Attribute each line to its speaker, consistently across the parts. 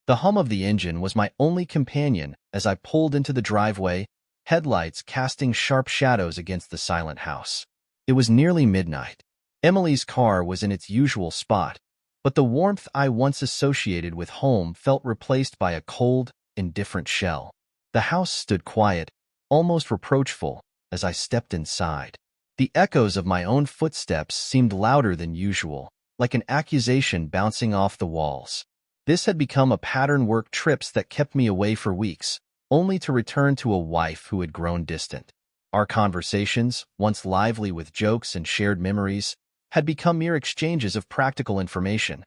Speaker 1: The hum of the engine was my only companion as I pulled into the driveway, headlights casting sharp shadows against the silent house. It was nearly midnight. Emily's car was in its usual spot, but the warmth I once associated with home felt replaced by a cold, indifferent shell. The house stood quiet, almost reproachful, as I stepped inside. The echoes of my own footsteps seemed louder than usual, like an accusation bouncing off the walls. This had become a pattern work trips that kept me away for weeks, only to return to a wife who had grown distant. Our conversations, once lively with jokes and shared memories, had become mere exchanges of practical information.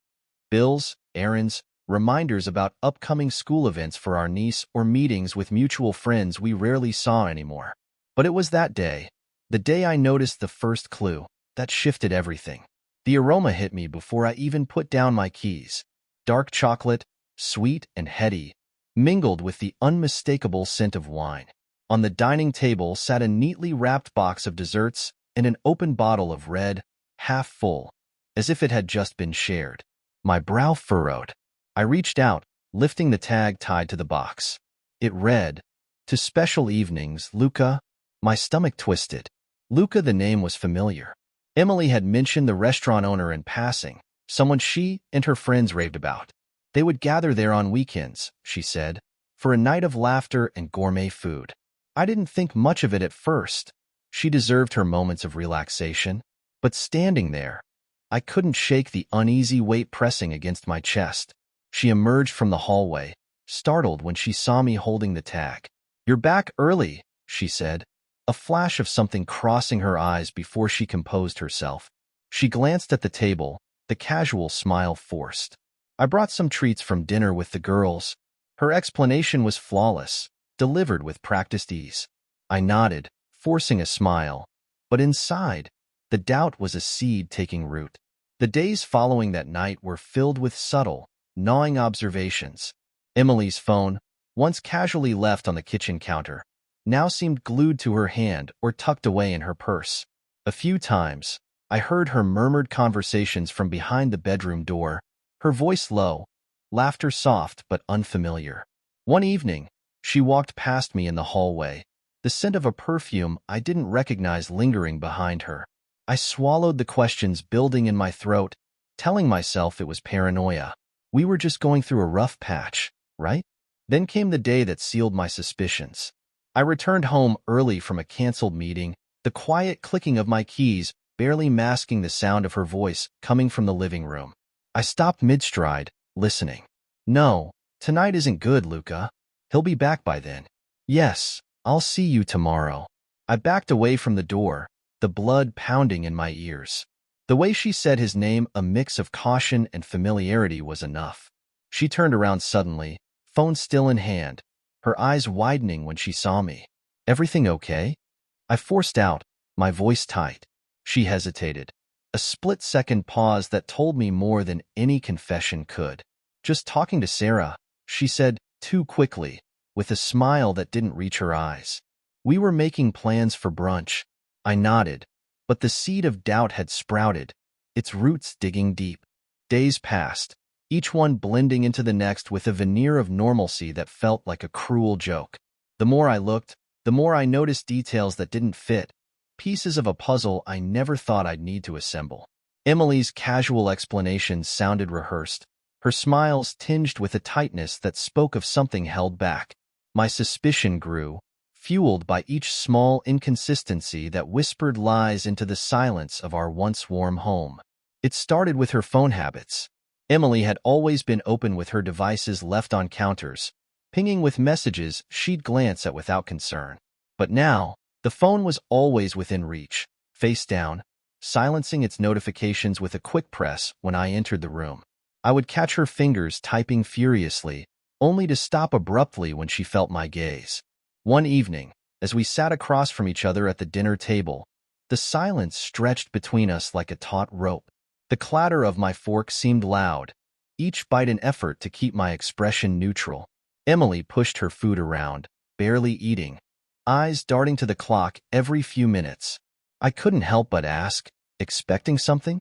Speaker 1: Bills, errands, reminders about upcoming school events for our niece, or meetings with mutual friends we rarely saw anymore. But it was that day, the day I noticed the first clue, that shifted everything. The aroma hit me before I even put down my keys. Dark chocolate, sweet and heady, mingled with the unmistakable scent of wine. On the dining table sat a neatly wrapped box of desserts and an open bottle of red, half full, as if it had just been shared. My brow furrowed. I reached out, lifting the tag tied to the box. It read, "To special evenings, Luca." My stomach twisted. Luca, the name was familiar. Emily had mentioned the restaurant owner in passing, someone she and her friends raved about. They would gather there on weekends, she said, for a night of laughter and gourmet food. I didn't think much of it at first. She deserved her moments of relaxation. But standing there, I couldn't shake the uneasy weight pressing against my chest. She emerged from the hallway, startled when she saw me holding the tag. "You're back early," she said, a flash of something crossing her eyes before she composed herself. She glanced at the table, the casual smile forced. "I brought some treats from dinner with the girls." Her explanation was flawless, delivered with practiced ease. I nodded, forcing a smile, but inside, the doubt was a seed taking root. The days following that night were filled with subtle, gnawing observations. Emily's phone, once casually left on the kitchen counter, now seemed glued to her hand or tucked away in her purse. A few times, I heard her murmured conversations from behind the bedroom door, her voice low, laughter soft but unfamiliar. One evening, she walked past me in the hallway, the scent of a perfume I didn't recognize lingering behind her. I swallowed the questions building in my throat, telling myself it was paranoia. We were just going through a rough patch, right? Then came the day that sealed my suspicions. I returned home early from a canceled meeting, the quiet clicking of my keys barely masking the sound of her voice coming from the living room. I stopped mid-stride, listening. "No, tonight isn't good, Luca. He'll be back by then." "Yes, I'll see you tomorrow." I backed away from the door, the blood pounding in my ears. The way she said his name, a mix of caution and familiarity, was enough. She turned around suddenly, phone still in hand, her eyes widening when she saw me. "Everything okay?" I forced out, my voice tight. She hesitated. A split-second pause that told me more than any confession could. "Just talking to Sarah," she said, too quickly, with a smile that didn't reach her eyes. "We were making plans for brunch." I nodded, but the seed of doubt had sprouted, its roots digging deep. Days passed, each one blending into the next with a veneer of normalcy that felt like a cruel joke. The more I looked, the more I noticed details that didn't fit, pieces of a puzzle I never thought I'd need to assemble. Emily's casual explanations sounded rehearsed, her smiles tinged with a tightness that spoke of something held back. My suspicion grew, fueled by each small inconsistency that whispered lies into the silence of our once warm home. It started with her phone habits. Emily had always been open with her devices left on counters, pinging with messages she'd glance at without concern. But now, the phone was always within reach, face down, silencing its notifications with a quick press when I entered the room. I would catch her fingers typing furiously, only to stop abruptly when she felt my gaze. One evening, as we sat across from each other at the dinner table, the silence stretched between us like a taut rope. The clatter of my fork seemed loud, each bite an effort to keep my expression neutral. Emily pushed her food around, barely eating, eyes darting to the clock every few minutes. I couldn't help but ask, "Expecting something?"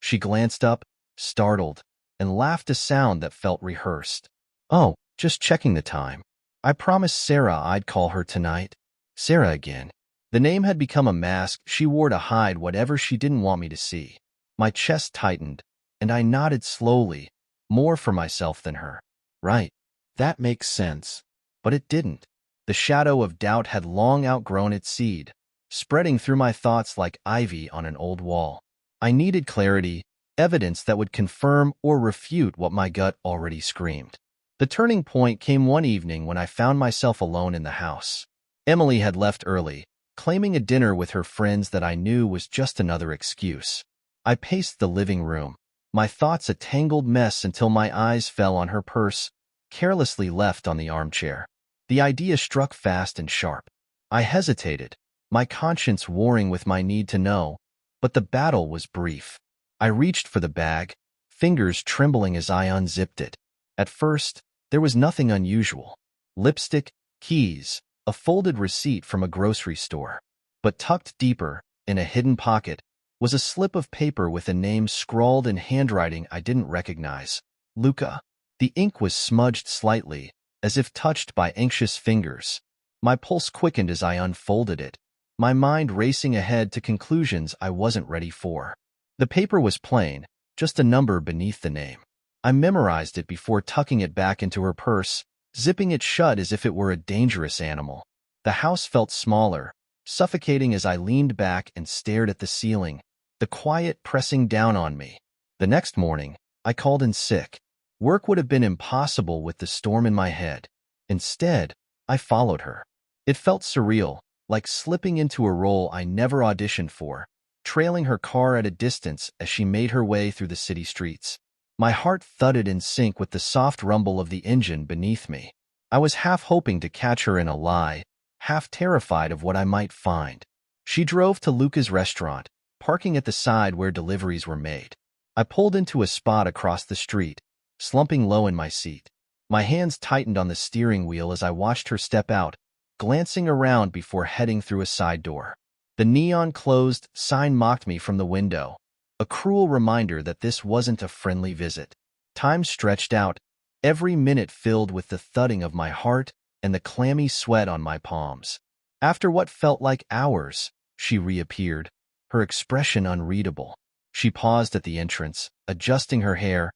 Speaker 1: She glanced up, startled, and laughed a sound that felt rehearsed. Oh, just checking the time. I promised Sarah I'd call her tonight. Sarah again. The name had become a mask she wore to hide whatever she didn't want me to see. My chest tightened, and I nodded slowly, more for myself than her. Right. That makes sense. But it didn't. The shadow of doubt had long outgrown its seed, spreading through my thoughts like ivy on an old wall. I needed clarity, evidence that would confirm or refute what my gut already screamed. The turning point came one evening when I found myself alone in the house. Emily had left early, claiming a dinner with her friends that I knew was just another excuse. I paced the living room, my thoughts a tangled mess until my eyes fell on her purse, carelessly left on the armchair. The idea struck fast and sharp. I hesitated, my conscience warring with my need to know, but the battle was brief. I reached for the bag, fingers trembling as I unzipped it. At first, there was nothing unusual. Lipstick, keys, a folded receipt from a grocery store. But tucked deeper, in a hidden pocket, was a slip of paper with a name scrawled in handwriting I didn't recognize. Luca. The ink was smudged slightly, as if touched by anxious fingers. My pulse quickened as I unfolded it, my mind racing ahead to conclusions I wasn't ready for. The paper was plain, just a number beneath the name. I memorized it before tucking it back into her purse, zipping it shut as if it were a dangerous animal. The house felt smaller, suffocating as I leaned back and stared at the ceiling, the quiet pressing down on me. The next morning, I called in sick. Work would have been impossible with the storm in my head. Instead, I followed her. It felt surreal, like slipping into a role I never auditioned for, trailing her car at a distance as she made her way through the city streets. My heart thudded in sync with the soft rumble of the engine beneath me. I was half hoping to catch her in a lie, half terrified of what I might find. She drove to Luca's restaurant, parking at the side where deliveries were made. I pulled into a spot across the street, slumping low in my seat. My hands tightened on the steering wheel as I watched her step out, glancing around before heading through a side door. The neon closed sign mocked me from the window, a cruel reminder that this wasn't a friendly visit. Time stretched out, every minute filled with the thudding of my heart and the clammy sweat on my palms. After what felt like hours, she reappeared, her expression unreadable. She paused at the entrance, adjusting her hair,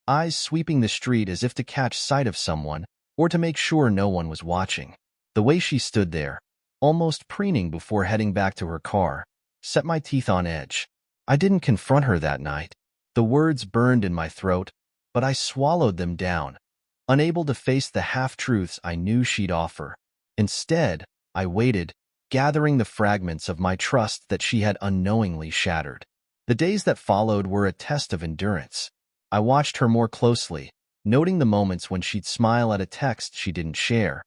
Speaker 1: eyes sweeping the street as if to catch sight of someone or to make sure no one was watching. The way she stood there, almost preening before heading back to her car, set my teeth on edge. I didn't confront her that night. The words burned in my throat, but I swallowed them down, unable to face the half-truths I knew she'd offer. Instead, I waited, gathering the fragments of my trust that she had unknowingly shattered. The days that followed were a test of endurance. I watched her more closely, noting the moments when she'd smile at a text she didn't share,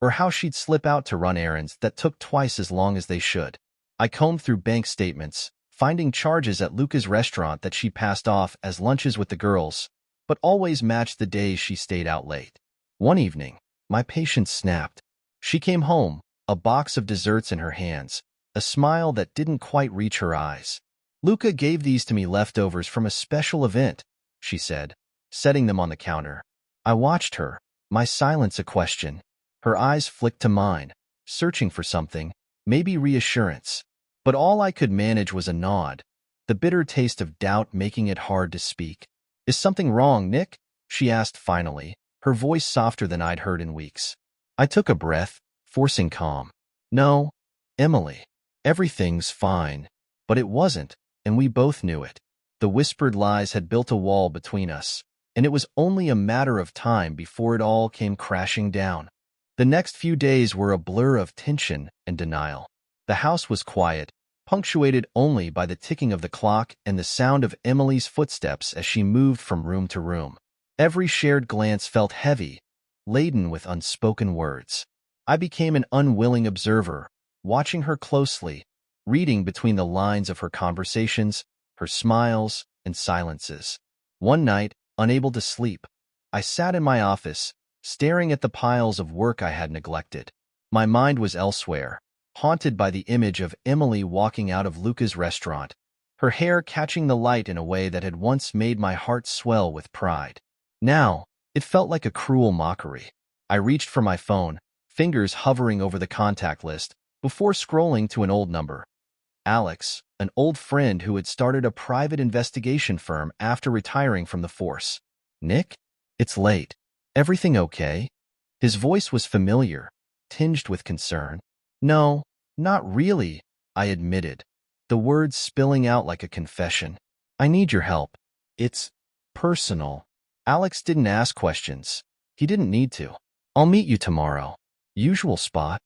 Speaker 1: or how she'd slip out to run errands that took twice as long as they should. I combed through bank statements, finding charges at Luca's restaurant that she passed off as lunches with the girls, but always matched the days she stayed out late. One evening, my patience snapped. She came home, a box of desserts in her hands, a smile that didn't quite reach her eyes. Luca gave these to me leftovers from a special event, she said, setting them on the counter. I watched her, my silence a question. Her eyes flicked to mine, searching for something, maybe reassurance. But all I could manage was a nod, the bitter taste of doubt making it hard to speak. Is something wrong, Nick? She asked finally, her voice softer than I'd heard in weeks. I took a breath, forcing calm. No, Emily. Everything's fine. But it wasn't, and we both knew it. The whispered lies had built a wall between us, and it was only a matter of time before it all came crashing down. The next few days were a blur of tension and denial. The house was quiet, punctuated only by the ticking of the clock and the sound of Emily's footsteps as she moved from room to room. Every shared glance felt heavy, laden with unspoken words. I became an unwilling observer, watching her closely, reading between the lines of her conversations, her smiles and silences. One night, unable to sleep, I sat in my office, staring at the piles of work I had neglected. My mind was elsewhere, haunted by the image of Emily walking out of Luca's restaurant, her hair catching the light in a way that had once made my heart swell with pride. Now, It felt like a cruel mockery. I reached for my phone, fingers hovering over the contact list, before scrolling to an old number. Alex, an old friend who had started a private investigation firm after retiring from the force. Nick? It's late. Everything okay? His voice was familiar, tinged with concern. No, not really, I admitted, the words spilling out like a confession. I need your help. It's personal. Alex didn't ask questions. He didn't need to. I'll meet you tomorrow. Usual spot.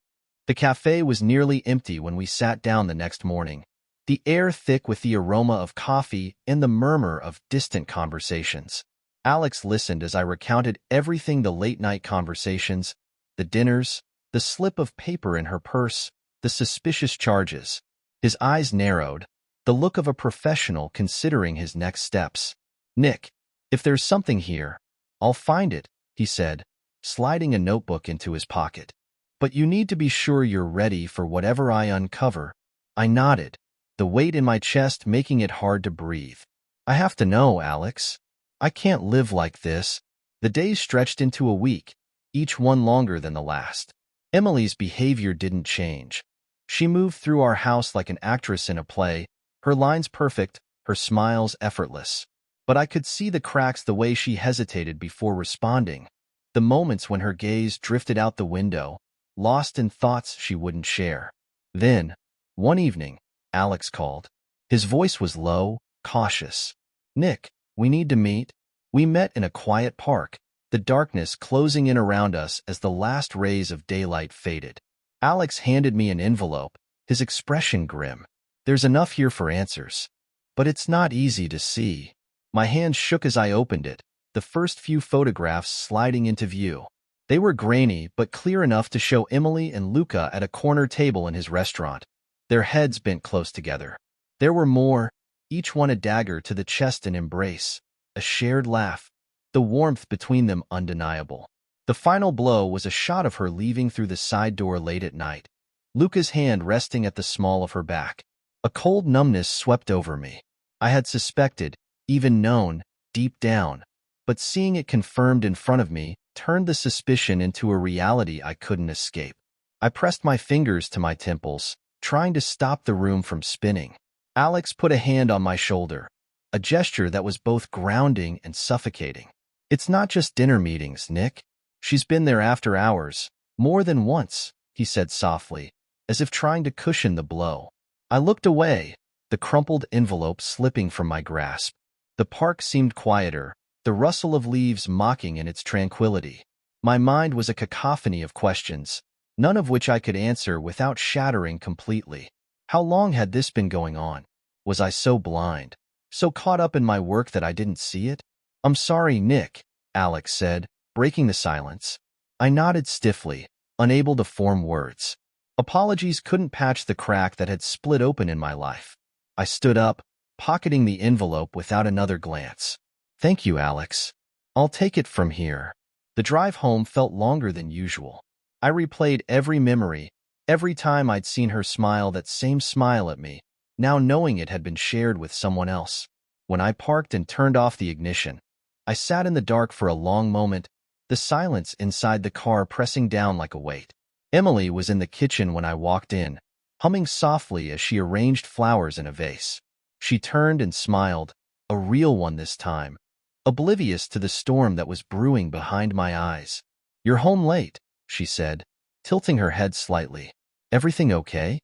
Speaker 1: The cafe was nearly empty when we sat down the next morning, the air thick with the aroma of coffee and the murmur of distant conversations. Alex listened as I recounted everything: the late-night conversations, the dinners, the slip of paper in her purse, the suspicious charges. His eyes narrowed, the look of a professional considering his next steps. Nick, if there's something here, I'll find it, he said, sliding a notebook into his pocket. But you need to be sure you're ready for whatever I uncover. I nodded, the weight in my chest making it hard to breathe. I have to know, Alex. I can't live like this. The days stretched into a week, each one longer than the last. Emily's behavior didn't change. She moved through our house like an actress in a play, her lines perfect, her smiles effortless. But I could see the cracks: the way she hesitated before responding, the moments when her gaze drifted out the window, lost in thoughts she wouldn't share. Then, one evening, Alex called. His voice was low, cautious. Nick, we need to meet. We met in a quiet park, the darkness closing in around us as the last rays of daylight faded. Alex handed me an envelope, his expression grim. There's enough here for answers. But it's not easy to see. My hand shook as I opened it, the first few photographs sliding into view. They were grainy but clear enough to show Emily and Luca at a corner table in his restaurant, their heads bent close together. There were more, each one a dagger to the chest, an embrace, a shared laugh, the warmth between them undeniable. The final blow was a shot of her leaving through the side door late at night, Luca's hand resting at the small of her back. A cold numbness swept over me. I had suspected, even known, deep down, but seeing it confirmed in front of me turned the suspicion into a reality I couldn't escape. I pressed my fingers to my temples, trying to stop the room from spinning. Alex put a hand on my shoulder, a gesture that was both grounding and suffocating. It's not just dinner meetings, Nick. She's been there after hours, more than once, he said softly, as if trying to cushion the blow. I looked away, the crumpled envelope slipping from my grasp. The park seemed quieter, the rustle of leaves mocking in its tranquility. My mind was a cacophony of questions, none of which I could answer without shattering completely. How long had this been going on? Was I so blind, so caught up in my work that I didn't see it? I'm sorry, Nick, Alex said, breaking the silence. I nodded stiffly, unable to form words. Apologies couldn't patch the crack that had split open in my life. I stood up, pocketing the envelope without another glance. Thank you, Alex. I'll take it from here. The drive home felt longer than usual. I replayed every memory, every time I'd seen her smile, that same smile at me, now knowing it had been shared with someone else. When I parked and turned off the ignition, I sat in the dark for a long moment, the silence inside the car pressing down like a weight. Emily was in the kitchen when I walked in, humming softly as she arranged flowers in a vase. She turned and smiled, a real one this time, oblivious to the storm that was brewing behind my eyes. You're home late, she said, tilting her head slightly. Everything okay?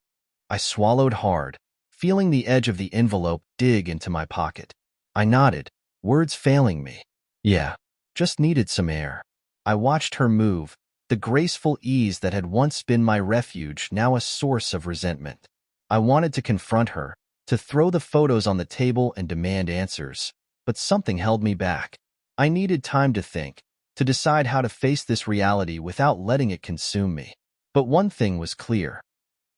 Speaker 1: I swallowed hard, feeling the edge of the envelope dig into my pocket. I nodded, words failing me. Yeah, just needed some air. I watched her move, the graceful ease that had once been my refuge now a source of resentment. I wanted to confront her, to throw the photos on the table and demand answers, but something held me back. I needed time to think, to decide how to face this reality without letting it consume me. But one thing was clear.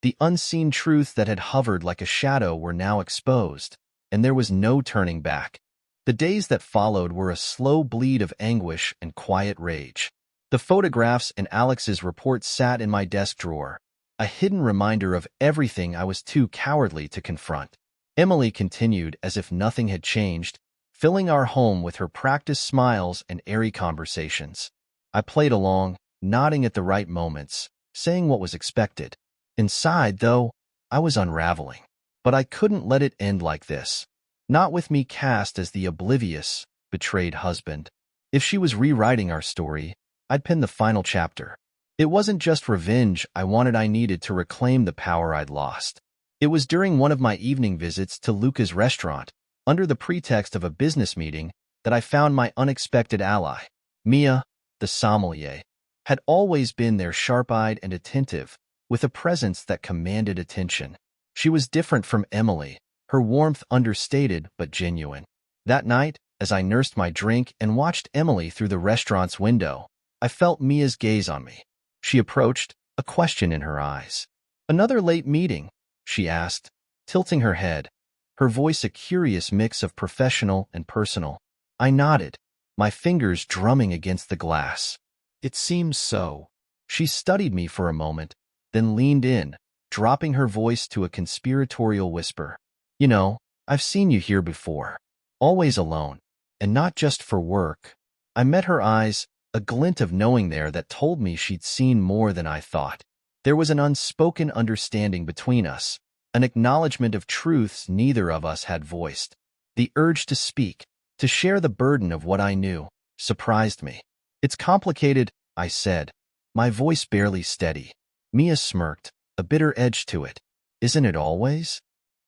Speaker 1: The unseen truths that had hovered like a shadow were now exposed, and there was no turning back. The days that followed were a slow bleed of anguish and quiet rage. The photographs and Alex's report sat in my desk drawer, a hidden reminder of everything I was too cowardly to confront. Emily continued as if nothing had changed, filling our home with her practiced smiles and airy conversations. I played along, nodding at the right moments, saying what was expected. Inside, though, I was unraveling. But I couldn't let it end like this. Not with me cast as the oblivious, betrayed husband. If she was rewriting our story, I'd pin the final chapter. It wasn't just revenge I needed to reclaim the power I'd lost. It was during one of my evening visits to Luca's restaurant, under the pretext of a business meeting, that I found my unexpected ally. Mia, the sommelier, had always been there, sharp-eyed and attentive, with a presence that commanded attention. She was different from Emily, her warmth understated but genuine. That night, as I nursed my drink and watched Emily through the restaurant's window, I felt Mia's gaze on me. She approached, a question in her eyes. "Another late meeting?" she asked, tilting her head, her voice a curious mix of professional and personal. I nodded, my fingers drumming against the glass. "It seems so." She studied me for a moment, then leaned in, dropping her voice to a conspiratorial whisper. "You know, I've seen you here before. Always alone, and not just for work." I met her eyes, a glint of knowing there that told me she'd seen more than I thought. There was an unspoken understanding between us, an acknowledgement of truths neither of us had voiced. The urge to speak, to share the burden of what I knew, surprised me. "It's complicated," I said, my voice barely steady. Mia smirked, a bitter edge to it. "Isn't it always?"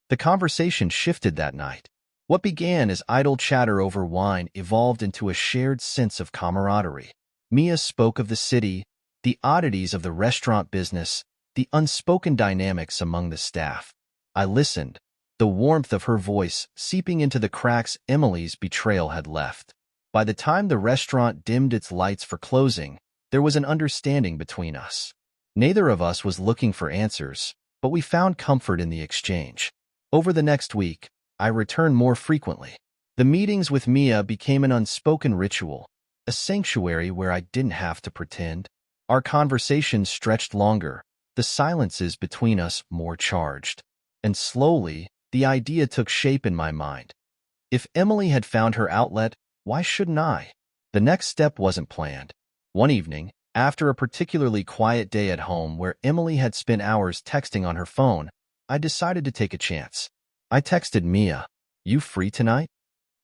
Speaker 1: The conversation shifted that night. What began as idle chatter over wine evolved into a shared sense of camaraderie. Mia spoke of the city, the oddities of the restaurant business, the unspoken dynamics among the staff. I listened, the warmth of her voice seeping into the cracks Emily's betrayal had left. By the time the restaurant dimmed its lights for closing, there was an understanding between us. Neither of us was looking for answers, but we found comfort in the exchange. Over the next week, I returned more frequently. The meetings with Mia became an unspoken ritual, a sanctuary where I didn't have to pretend. Our conversations stretched longer, the silences between us more charged. And slowly, the idea took shape in my mind. If Emily had found her outlet, why shouldn't I? The next step wasn't planned. One evening, after a particularly quiet day at home where Emily had spent hours texting on her phone, I decided to take a chance. I texted Mia, "You free tonight?"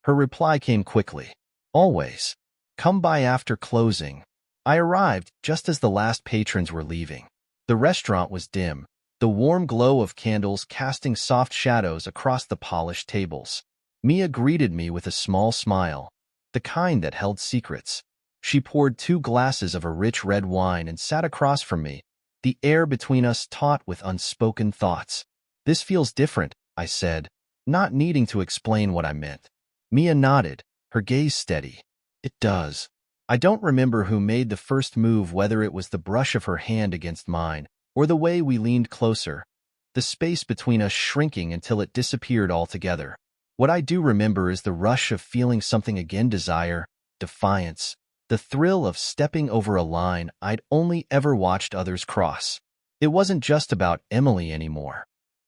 Speaker 1: Her reply came quickly. "Always. Come by after closing." I arrived just as the last patrons were leaving. The restaurant was dim, the warm glow of candles casting soft shadows across the polished tables. Mia greeted me with a small smile, the kind that held secrets. She poured 2 glasses of a rich red wine and sat across from me, the air between us taut with unspoken thoughts. "This feels different," I said, not needing to explain what I meant. Mia nodded, her gaze steady. "It does." I don't remember who made the first move, whether it was the brush of her hand against mine, or the way we leaned closer, the space between us shrinking until it disappeared altogether. What I do remember is the rush of feeling something again, desire, defiance, the thrill of stepping over a line I'd only ever watched others cross. It wasn't just about Emily anymore.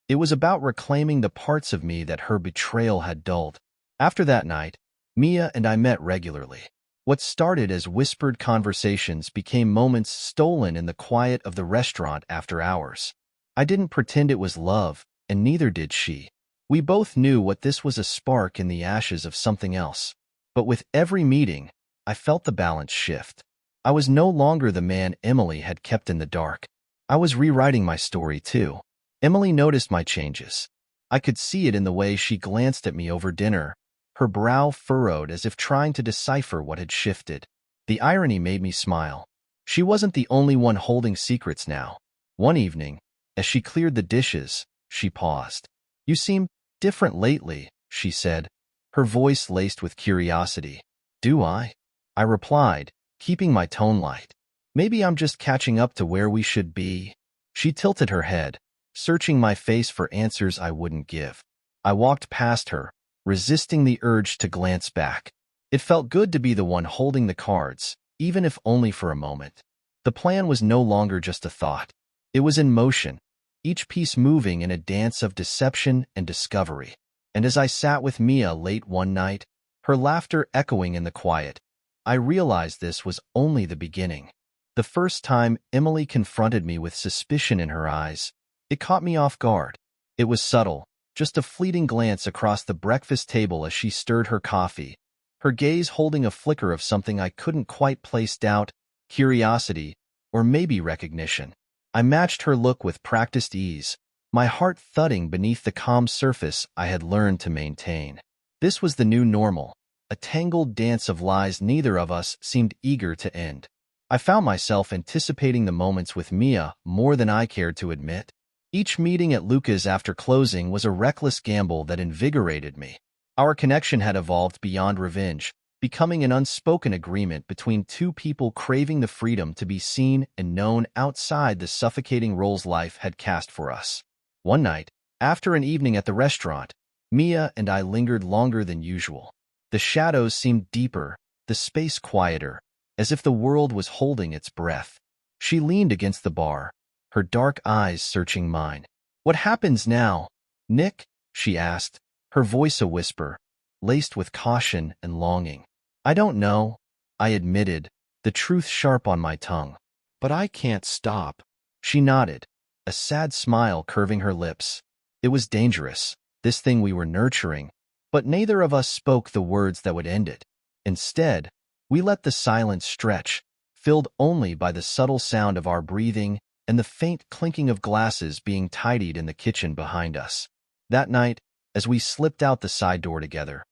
Speaker 1: It was about reclaiming the parts of me that her betrayal had dulled. After that night, Mia and I met regularly. What started as whispered conversations became moments stolen in the quiet of the restaurant after hours. I didn't pretend it was love, and neither did she. We both knew what this was, a spark in the ashes of something else. But with every meeting, I felt the balance shift. I was no longer the man Emily had kept in the dark. I was rewriting my story too. Emily noticed my changes. I could see it in the way she glanced at me over dinner, her brow furrowed as if trying to decipher what had shifted. The irony made me smile. She wasn't the only one holding secrets now. One evening, as she cleared the dishes, she paused. "You seem different lately," she said, her voice laced with curiosity. "Do I?" I replied, keeping my tone light. "Maybe I'm just catching up to where we should be." She tilted her head, searching my face for answers I wouldn't give. I walked past her, resisting the urge to glance back. It felt good to be the one holding the cards, even if only for a moment. The plan was no longer just a thought. It was in motion, each piece moving in a dance of deception and discovery. And as I sat with Mia late one night, her laughter echoing in the quiet. I realized this was only the beginning. The first time Emily confronted me with suspicion in her eyes, it caught me off guard. It was subtle, just a fleeting glance across the breakfast table as she stirred her coffee, her gaze holding a flicker of something I couldn't quite place: doubt, curiosity, or maybe recognition. I matched her look with practiced ease, my heart thudding beneath the calm surface I had learned to maintain. This was the new normal, a tangled dance of lies neither of us seemed eager to end. I found myself anticipating the moments with Mia more than I cared to admit. Each meeting at Luca's after closing was a reckless gamble that invigorated me. Our connection had evolved beyond revenge, becoming an unspoken agreement between two people craving the freedom to be seen and known outside the suffocating roles life had cast for us. One night, after an evening at the restaurant, Mia and I lingered longer than usual. The shadows seemed deeper, the space quieter, as if the world was holding its breath. She leaned against the bar, her dark eyes searching mine. "What happens now, Nick?" she asked, her voice a whisper, laced with caution and longing. "I don't know," I admitted, the truth sharp on my tongue. "But I can't stop." She nodded, a sad smile curving her lips. It was dangerous, this thing we were nurturing, but neither of us spoke the words that would end it. Instead, we let the silence stretch, filled only by the subtle sound of our breathing and the faint clinking of glasses being tidied in the kitchen behind us. That night, as we slipped out the side door together,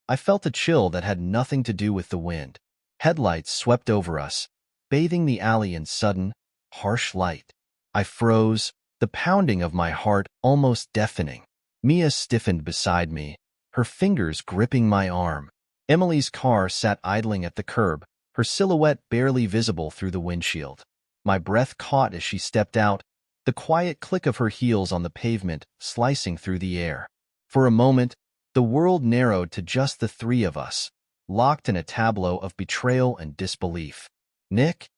Speaker 1: I felt a chill that had nothing to do with the wind. Headlights swept over us, bathing the alley in sudden, harsh light. I froze, the pounding of my heart almost deafening. Mia stiffened beside me, her fingers gripping my arm. Emily's car sat idling at the curb, her silhouette barely visible through the windshield. My breath caught as she stepped out, the quiet click of her heels on the pavement slicing through the air. For a moment, the world narrowed to just the three of us, locked in a tableau of betrayal and disbelief. "Nick?"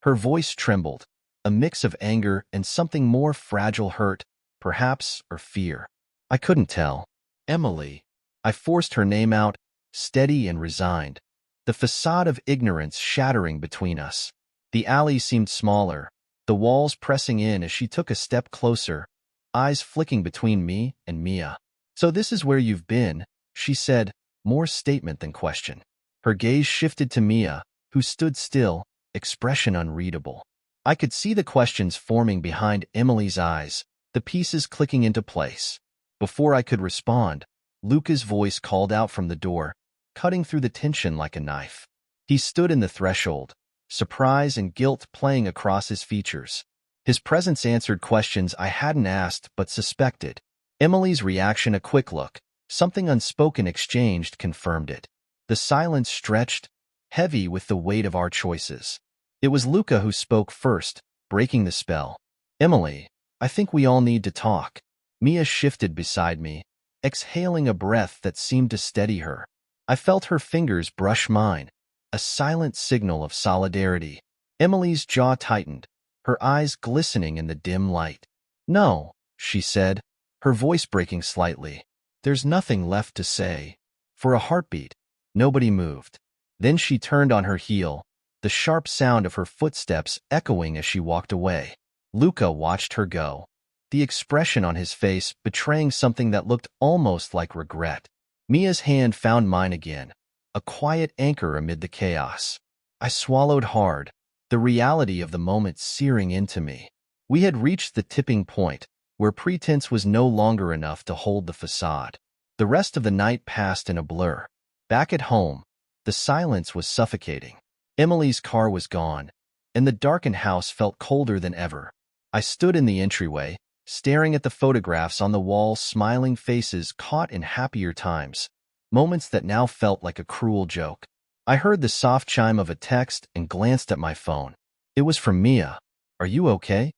Speaker 1: Her voice trembled, a mix of anger and something more fragile: hurt, perhaps, or fear. I couldn't tell. "Emily." I forced her name out, steady and resigned, the facade of ignorance shattering between us. The alley seemed smaller, the walls pressing in as she took a step closer, eyes flicking between me and Mia. "So this is where you've been," she said, more statement than question. Her gaze shifted to Mia, who stood still, expression unreadable. I could see the questions forming behind Emily's eyes, the pieces clicking into place. Before I could respond, Luca's voice called out from the door, cutting through the tension like a knife. He stood in the threshold, surprise and guilt playing across his features. His presence answered questions I hadn't asked but suspected. Emily's reaction, a quick look, something unspoken exchanged, confirmed it. The silence stretched, heavy with the weight of our choices. It was Luca who spoke first, breaking the spell. "Emily, I think we all need to talk." Mia shifted beside me, exhaling a breath that seemed to steady her. I felt her fingers brush mine, a silent signal of solidarity. Emily's jaw tightened, her eyes glistening in the dim light. "No," she said, her voice breaking slightly. "There's nothing left to say." For a heartbeat, nobody moved. Then she turned on her heel, the sharp sound of her footsteps echoing as she walked away. Luca watched her go, the expression on his face betraying something that looked almost like regret. Mia's hand found mine again, a quiet anchor amid the chaos. I swallowed hard, the reality of the moment searing into me. We had reached the tipping point, where pretense was no longer enough to hold the facade. The rest of the night passed in a blur. Back at home, the silence was suffocating. Emily's car was gone, and the darkened house felt colder than ever. I stood in the entryway, staring at the photographs on the wall, smiling faces caught in happier times, moments that now felt like a cruel joke. I heard the soft chime of a text and glanced at my phone. It was from Mia. "Are you okay?"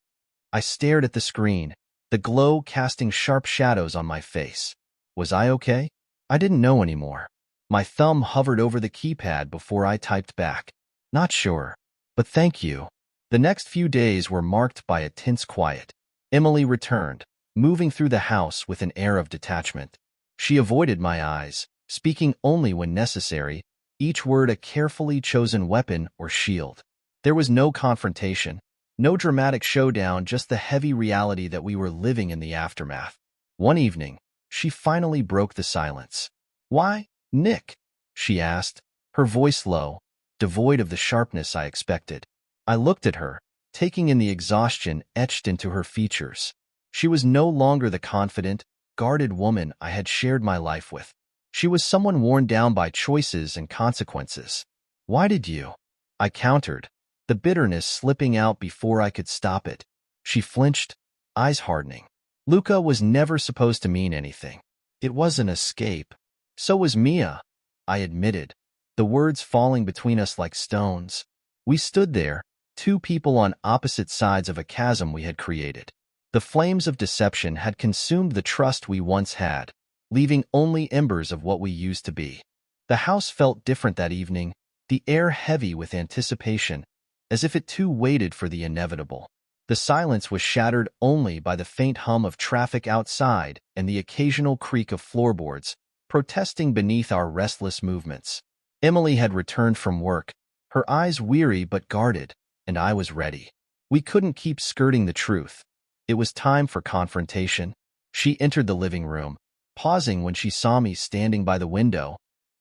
Speaker 1: I stared at the screen, the glow casting sharp shadows on my face. Was I okay? I didn't know anymore. My thumb hovered over the keypad before I typed back. "Not sure, but thank you." The next few days were marked by a tense quiet. Emily returned, moving through the house with an air of detachment. She avoided my eyes, speaking only when necessary, each word a carefully chosen weapon or shield. There was no confrontation, no dramatic showdown, just the heavy reality that we were living in the aftermath. One evening, she finally broke the silence. "Why, Nick?" she asked, her voice low, devoid of the sharpness I expected. I looked at her, taking in the exhaustion etched into her features. She was no longer the confident, guarded woman I had shared my life with. She was someone worn down by choices and consequences. "Why did you?" I countered, the bitterness slipping out before I could stop it. She flinched, eyes hardening. "Luca was never supposed to mean anything. It was an escape. So was Mia," I admitted, the words falling between us like stones. We stood there, two people on opposite sides of a chasm we had created. The flames of deception had consumed the trust we once had, leaving only embers of what we used to be. The house felt different that evening, the air heavy with anticipation, as if it too waited for the inevitable. The silence was shattered only by the faint hum of traffic outside and the occasional creak of floorboards, protesting beneath our restless movements. Emily had returned from work, her eyes weary but guarded, and I was ready. We couldn't keep skirting the truth. It was time for confrontation. She entered the living room, pausing when she saw me standing by the window,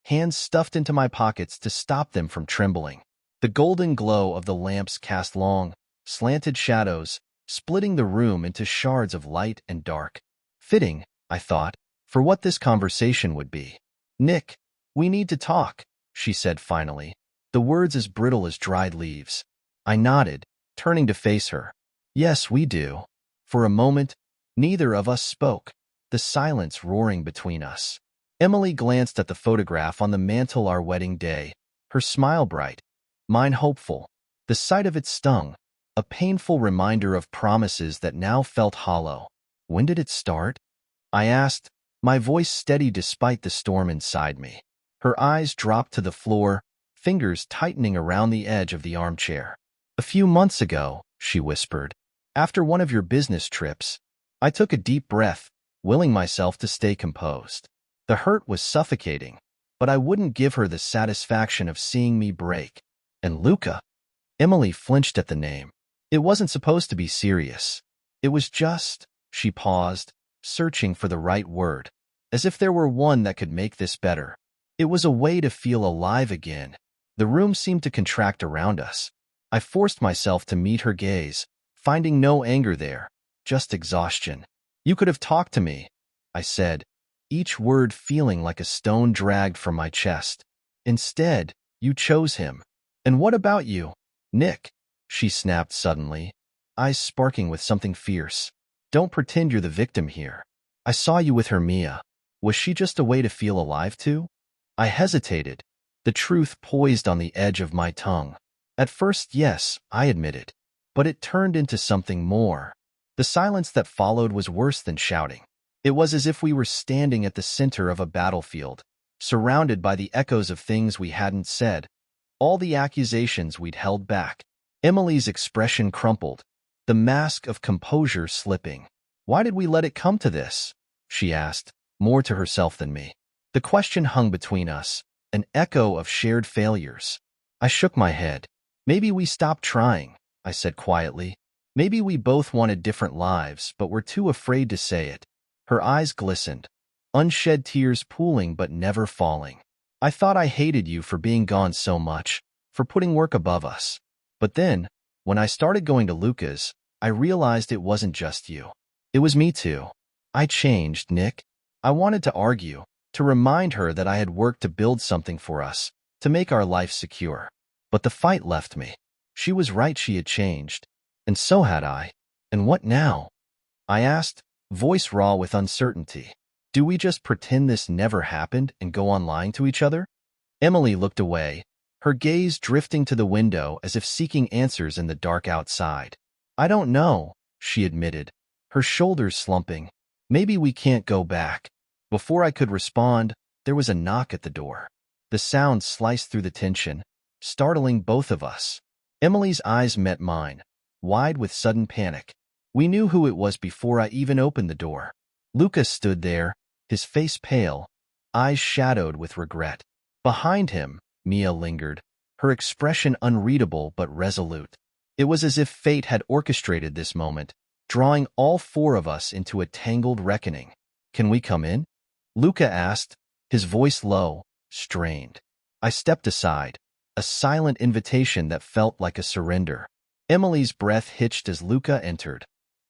Speaker 1: hands stuffed into my pockets to stop them from trembling. The golden glow of the lamps cast long, slanted shadows, splitting the room into shards of light and dark. Fitting, I thought, for what this conversation would be. "Nick, we need to talk," she said finally, the words as brittle as dried leaves. I nodded, turning to face her. "Yes, we do." For a moment, neither of us spoke, the silence roaring between us. Emily glanced at the photograph on the mantel our wedding day, her smile bright, mine hopeful. The sight of it stung, a painful reminder of promises that now felt hollow. "When did it start?" I asked, my voice steady despite the storm inside me. Her eyes dropped to the floor, fingers tightening around the edge of the armchair. "A few months ago," she whispered. "After one of your business trips." I took a deep breath, willing myself to stay composed. The hurt was suffocating, but I wouldn't give her the satisfaction of seeing me break. "And Luca?" Emily flinched at the name. "It wasn't supposed to be serious. It was just—" She paused, searching for the right word, as if there were one that could make this better. "It was a way to feel alive again." The room seemed to contract around us. I forced myself to meet her gaze, finding no anger there, just exhaustion. "You could have talked to me," I said, each word feeling like a stone dragged from my chest. "Instead, you chose him." "And what about you, Nick?" she snapped suddenly, eyes sparking with something fierce. "Don't pretend you're the victim here. I saw you with her Mia. Was she just a way to feel alive too?" I hesitated, the truth poised on the edge of my tongue. "At first, yes," I admitted, but it turned into something more. The silence that followed was worse than shouting. It was as if we were standing at the center of a battlefield, surrounded by the echoes of things we hadn't said, all the accusations we'd held back. Emily's expression crumpled, the mask of composure slipping. "Why did we let it come to this?" she asked, more to herself than me. The question hung between us, an echo of shared failures. I shook my head. "Maybe we stopped trying," I said quietly. "Maybe we both wanted different lives, but were too afraid to say it." Her eyes glistened, unshed tears pooling but never falling. "I thought I hated you for being gone so much, for putting work above us. But then, when I started going to Luca's, I realized it wasn't just you. It was me too. I changed, Nick." I wanted to argue, to remind her that I had worked to build something for us, to make our life secure. But the fight left me. She was right, she had changed. And so had I. "And what now?" I asked, voice raw with uncertainty. "Do we just pretend this never happened and go on lying to each other?" Emily looked away, her gaze drifting to the window as if seeking answers in the dark outside. "I don't know," she admitted, her shoulders slumping. "Maybe we can't go back." Before I could respond, there was a knock at the door. The sound sliced through the tension, startling both of us. Emily's eyes met mine, wide with sudden panic. We knew who it was before I even opened the door. Lucas stood there, his face pale, eyes shadowed with regret. Behind him, Mia lingered, her expression unreadable but resolute. It was as if fate had orchestrated this moment, drawing all four of us into a tangled reckoning. "Can we come in?" Luca asked, his voice low, strained. I stepped aside, a silent invitation that felt like a surrender. Emily's breath hitched as Luca entered,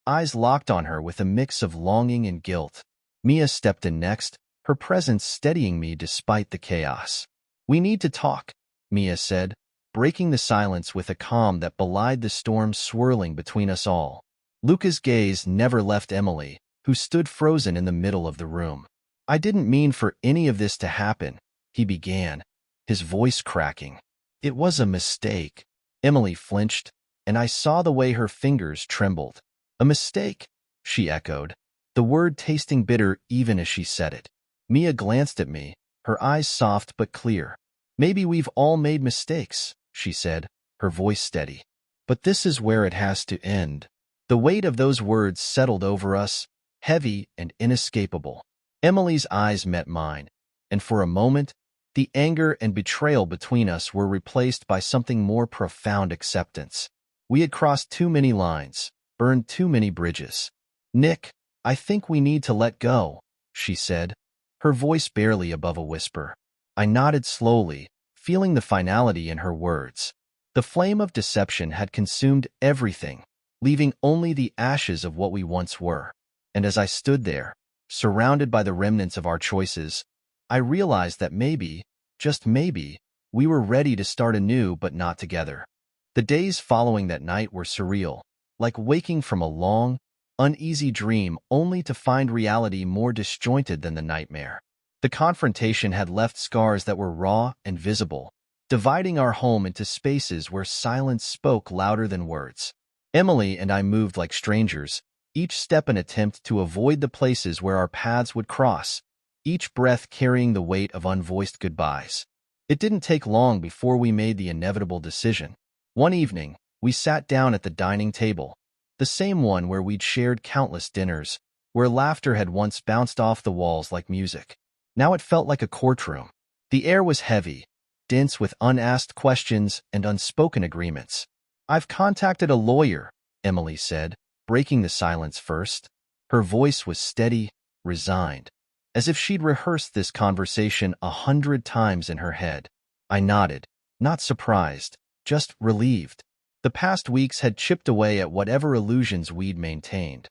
Speaker 1: eyes locked on her with a mix of longing and guilt. Mia stepped in next, her presence steadying me despite the chaos. "We need to talk," Mia said, breaking the silence with a calm that belied the storm swirling between us all. Luca's gaze never left Emily, who stood frozen in the middle of the room. "I didn't mean for any of this to happen," he began, his voice cracking. "It was a mistake." Emily flinched, and I saw the way her fingers trembled. "A mistake?" she echoed, the word tasting bitter even as she said it. Mia glanced at me, her eyes soft but clear. "Maybe we've all made mistakes," she said, her voice steady. "But this is where it has to end." The weight of those words settled over us, heavy and inescapable. Emily's eyes met mine, and for a moment, the anger and betrayal between us were replaced by something more profound: acceptance. We had crossed too many lines, burned too many bridges. "Nick, I think we need to let go," she said, her voice barely above a whisper. I nodded slowly, feeling the finality in her words. The flame of deception had consumed everything, leaving only the ashes of what we once were. And as I stood there, surrounded by the remnants of our choices, I realized that maybe, just maybe, we were ready to start anew but not together. The days following that night were surreal, like waking from a long, uneasy dream only to find reality more disjointed than the nightmare. The confrontation had left scars that were raw and visible, dividing our home into spaces where silence spoke louder than words. Emily and I moved like strangers, each step an attempt to avoid the places where our paths would cross, each breath carrying the weight of unvoiced goodbyes. It didn't take long before we made the inevitable decision. One evening, we sat down at the dining table, the same one where we'd shared countless dinners, where laughter had once bounced off the walls like music. Now it felt like a courtroom. The air was heavy, dense with unasked questions and unspoken agreements. "I've contacted a lawyer," Emily said, breaking the silence first. Her voice was steady, resigned, as if she'd rehearsed this conversation 100 times in her head. I nodded, not surprised, just relieved. The past weeks had chipped away at whatever illusions we'd maintained.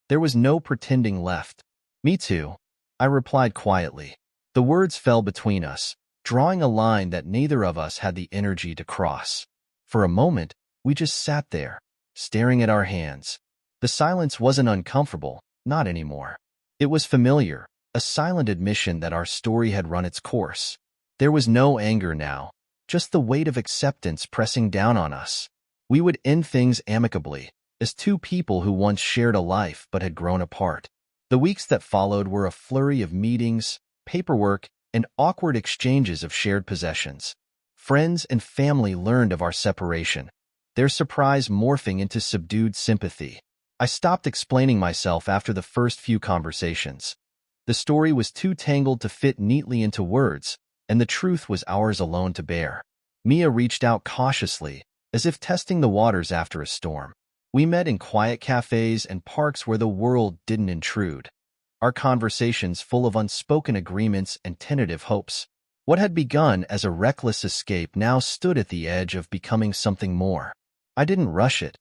Speaker 1: There was no pretending left. "Me too," I replied quietly. The words fell between us, drawing a line that neither of us had the energy to cross. For a moment, we just sat there, staring at our hands. The silence wasn't uncomfortable, not anymore. It was familiar, a silent admission that our story had run its course. There was no anger now, just the weight of acceptance pressing down on us. We would end things amicably, as two people who once shared a life but had grown apart. The weeks that followed were a flurry of meetings, paperwork, and awkward exchanges of shared possessions. Friends and family learned of our separation, their surprise morphing into subdued sympathy. I stopped explaining myself after the first few conversations. The story was too tangled to fit neatly into words, and the truth was ours alone to bear. Mia reached out cautiously, as if testing the waters after a storm. We met in quiet cafes and parks where the world didn't intrude, our conversations full of unspoken agreements and tentative hopes. What had begun as a reckless escape now stood at the edge of becoming something more. I didn't rush it.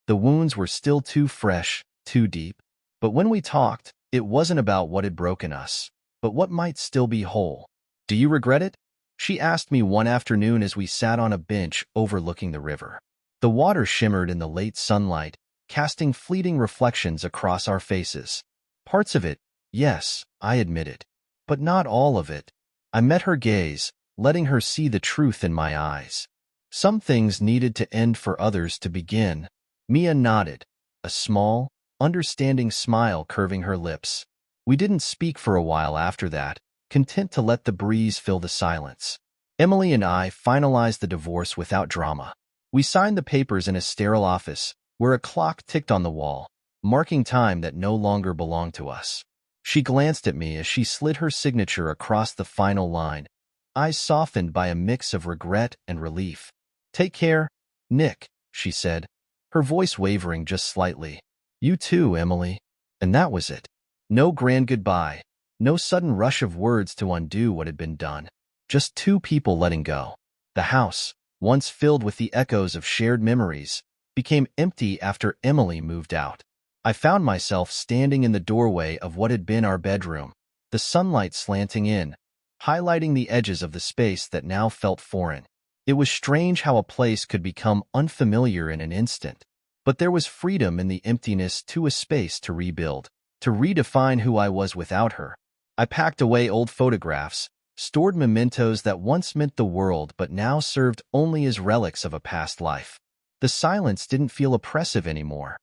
Speaker 1: The wounds were still too fresh, too deep. But when we talked, it wasn't about what had broken us, but what might still be whole. "Do you regret it?" she asked me one afternoon as we sat on a bench overlooking the river. The water shimmered in the late sunlight, casting fleeting reflections across our faces. "Parts of it, yes," I admitted. "But not all of it." I met her gaze, letting her see the truth in my eyes. Some things needed to end for others to begin. Mia nodded, a small, understanding smile curving her lips. We didn't speak for a while after that, content to let the breeze fill the silence. Emily and I finalized the divorce without drama. We signed the papers in a sterile office, where a clock ticked on the wall, marking time that no longer belonged to us. She glanced at me as she slid her signature across the final line, eyes softened by a mix of regret and relief. "Take care, Nick," she said, her voice wavering just slightly. "You too, Emily." And that was it. No grand goodbye, no sudden rush of words to undo what had been done. Just two people letting go. The house, once filled with the echoes of shared memories, became empty after Emily moved out. I found myself standing in the doorway of what had been our bedroom, the sunlight slanting in, highlighting the edges of the space that now felt foreign. It was strange how a place could become unfamiliar in an instant. But there was freedom in the emptiness, to a space to rebuild, to redefine who I was without her. I packed away old photographs, stored mementos that once meant the world but now served only as relics of a past life. The silence didn't feel oppressive anymore.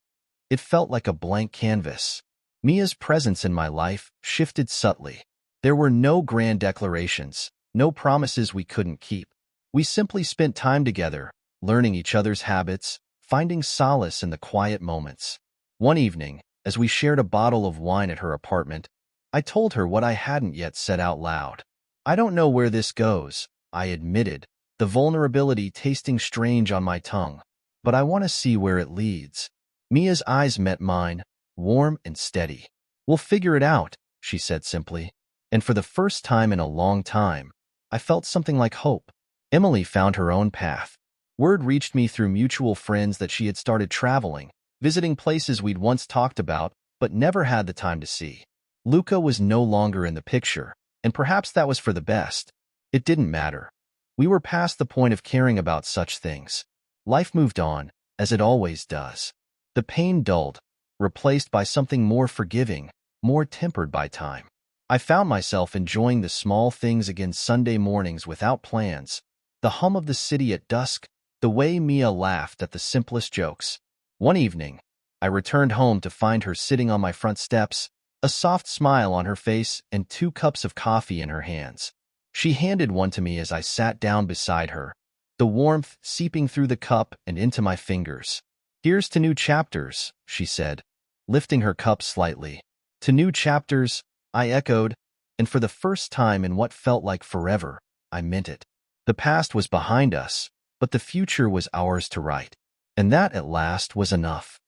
Speaker 1: It felt like a blank canvas. Mia's presence in my life shifted subtly. There were no grand declarations, no promises we couldn't keep. We simply spent time together, learning each other's habits, finding solace in the quiet moments. One evening, as we shared a bottle of wine at her apartment, I told her what I hadn't yet said out loud. "I don't know where this goes," I admitted, the vulnerability tasting strange on my tongue. "But I want to see where it leads." Mia's eyes met mine, warm and steady. "We'll figure it out," she said simply. And for the first time in a long time, I felt something like hope. Emily found her own path. Word reached me through mutual friends that she had started traveling, visiting places we'd once talked about but never had the time to see. Luca was no longer in the picture, and perhaps that was for the best. It didn't matter. We were past the point of caring about such things. Life moved on, as it always does. The pain dulled, replaced by something more forgiving, more tempered by time. I found myself enjoying the small things again: Sunday mornings without plans, the hum of the city at dusk, the way Mia laughed at the simplest jokes. One evening, I returned home to find her sitting on my front steps, a soft smile on her face and 2 cups of coffee in her hands. She handed one to me as I sat down beside her, the warmth seeping through the cup and into my fingers. "Here's to new chapters," she said, lifting her cup slightly. "To new chapters," I echoed, and for the first time in what felt like forever, I meant it. The past was behind us, but the future was ours to write. And that, at last, was enough.